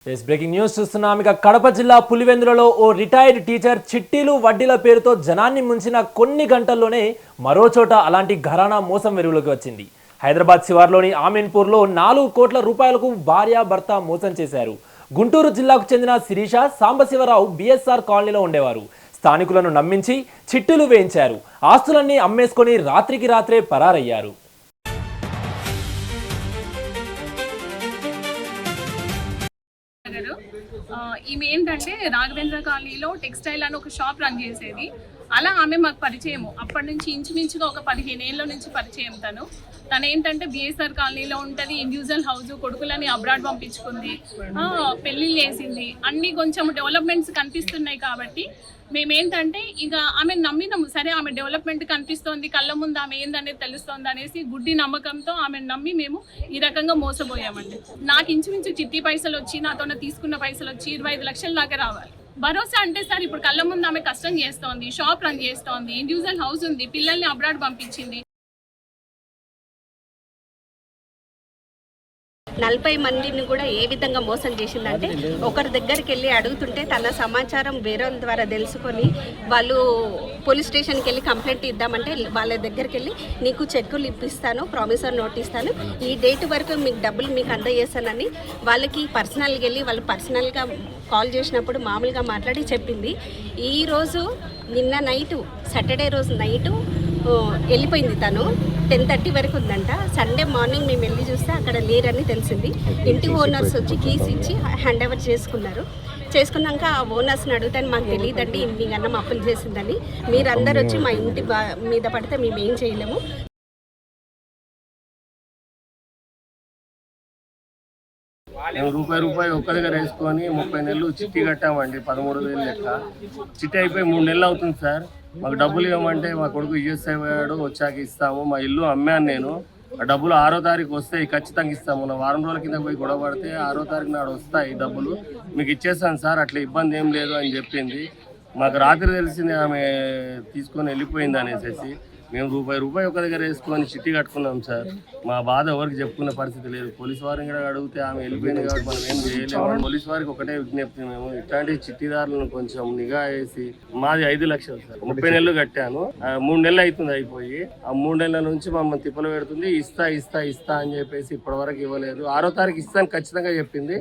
Breaking news చూస్తున్నాం. ఇక కడప జిల్లా పులివెందులలో ఓ రిటైర్డ్ టీచర్ చిట్టీలు వడ్డీల పేరుతో జనాన్ని ముంచిన కొన్ని గంటల్లోనే మరో చోట అలాంటి ఘరానా మోసం వెలుగులోకి వచ్చింది. హైదరాబాద్ శివార్లోని ఆమీన్పూర్లో 4 కోట్ల రూపాయలకు భార్య భర్త మోసం చేశారు. గుంటూరు జిల్లాకు చెందిన శిరీష సాంబశివరావు బిఎస్ఆర్ కాలనీలో ఉండేవారు. స్థానికులను నమ్మించి చిట్టీలు వేయించారు. ఆస్తులన్నీ అమ్మేసుకొని రాత్రికి రాత్రే పరారయ్యారు. ఈమె ఏంటంటే రాఘవేంద్ర కాలనీలో టెక్స్టైల్ అని ఒక షాప్ రన్ చేసేది. అలా ఆమె మాకు పరిచయము. అప్పటి నుంచి ఇంచుమించుగా ఒక 15 ఏళ్ళ నుంచి పరిచయం. తను ఏంటంటే బిఎస్ఆర్ కాలనీలో ఉంటుంది. ఇండివిజువల్ హౌస్, కొడుకులని అబ్రాడ్ పంపించుకుంది, పెళ్ళిళ్ళు చేసింది. అన్నీ కొంచెం డెవలప్మెంట్స్ కనిపిస్తున్నాయి కాబట్టి మేమేంటంటే ఇక ఆమె నమ్మినాము. సరే, ఆమె డెవలప్మెంట్ కనిపిస్తోంది, కళ్ళ ముందు ఆమె ఏందనేది తెలుస్తోంది అనేసి గుడ్డి నమ్మకంతో ఆమెను నమ్మి మేము ఈ రకంగా మోసపోయామండి. నాకు ఇంచుమించు చిట్టి పైసలు వచ్చి, నాతో తీసుకున్న పైసలు వచ్చి 25 లక్షల దాకా రావాలి. భరోసా అంటే సార్, ఇప్పుడు కళ్ళ ముందు ఆమె కష్టం చేస్తోంది, షాప్ రన్ చేస్తోంది, ఇండివిజువల్ హౌస్ ఉంది, పిల్లల్ని అబ్రాడ్ పంపించింది. 40 మందిని కూడా ఏ విధంగా మోసం చేసిందంటే, ఒకరి దగ్గరికి వెళ్ళి అడుగుతుంటే తన సమాచారం వేరే ద్వారా తెలుసుకొని వాళ్ళు పోలీస్ స్టేషన్కి వెళ్ళి కంప్లైంట్ ఇద్దామంటే వాళ్ళ దగ్గరికి వెళ్ళి నీకు చెక్కులు ఇప్పిస్తాను, ప్రామిసర్ నోట్ ఇస్తాను, ఈ డేట్ వరకు మీకు డబ్బులు మీకు అందజేస్తానని వాళ్ళకి పర్సనల్గా వెళ్ళి వాళ్ళు పర్సనల్గా కాల్ చేసినప్పుడు మామూలుగా మాట్లాడి చెప్పింది. ఈరోజు నిన్న నైటు, సాటర్డే రోజు నైటు వెళ్ళిపోయింది. తను 10:30 వరకు ఉందంట. సండే మార్నింగ్ మేము వెళ్ళి చూస్తే అక్కడ లేరని తెలిసింది. ఇంటి ఓనర్స్ వచ్చి కీస్ ఇచ్చి హ్యాండ్ ఓవర్ చేసుకున్నాక ఆ ఓనర్స్ని అడిగితే మాకు తెలియదండి ఇన్ని గన్నం అప్పులు చేసిందని, మీరందరూ వచ్చి మా ఇంటి మీద పడితే మేము ఏం చేయలేము. మేము రూపాయి ఒక్క దగ్గర వేసుకొని 30 నెలలు చిట్టి కట్టామండి. 13,000 లెక్క చిట్టి అయిపోయి 3 నెలలు అవుతుంది సార్. మాకు డబ్బులు ఇవ్వమంటే మా కొడుకు యూఎస్ఐ పోయాడు, వచ్చాక ఇస్తాము. మా ఇల్లు అమ్మాను నేను. ఆ డబ్బులు 6వ తారీఖు వస్తాయి, ఖచ్చితంగా ఇస్తాము. నా వారం రోజుల కింద పోయి గొడవ పడితే 6వ తారీఖు నాడు వస్తాయి డబ్బులు, మీకు ఇచ్చేస్తాను సార్, అట్లా ఇబ్బంది ఏం లేదు అని చెప్పింది. మాకు రాత్రి తెలిసింది ఆమె తీసుకొని వెళ్ళిపోయింది అనేసి మేము రూపాయి ఒక దగ్గర వేసుకొని చిట్టి కట్టుకున్నాం సార్. మా బాధ ఎవరికి చెప్పుకునే పరిస్థితి లేదు. పోలీసు వారిని కూడా అడిగితే ఆమె వెళ్ళిపోయింది కాబట్టి మనం ఏం చేయలేము. పోలీసు వారికి ఒకటే విజ్ఞప్తి, మేము ఇట్లాంటి చిట్టిదారులను కొంచెం నిఘా వేసి, మాది 5 లక్షలు సార్, 30 నెలలు కట్టాను. 3 నెలలు అవుతుంది అయిపోయి. ఆ 3 నెలల నుంచి మమ్మల్ని తిప్పలు పెడుతుంది. ఇస్తా అని చెప్పేసి ఇప్పటి వరకు ఇవ్వలేదు. 6వ తారీఖు ఇస్తాను ఖచ్చితంగా చెప్పింది.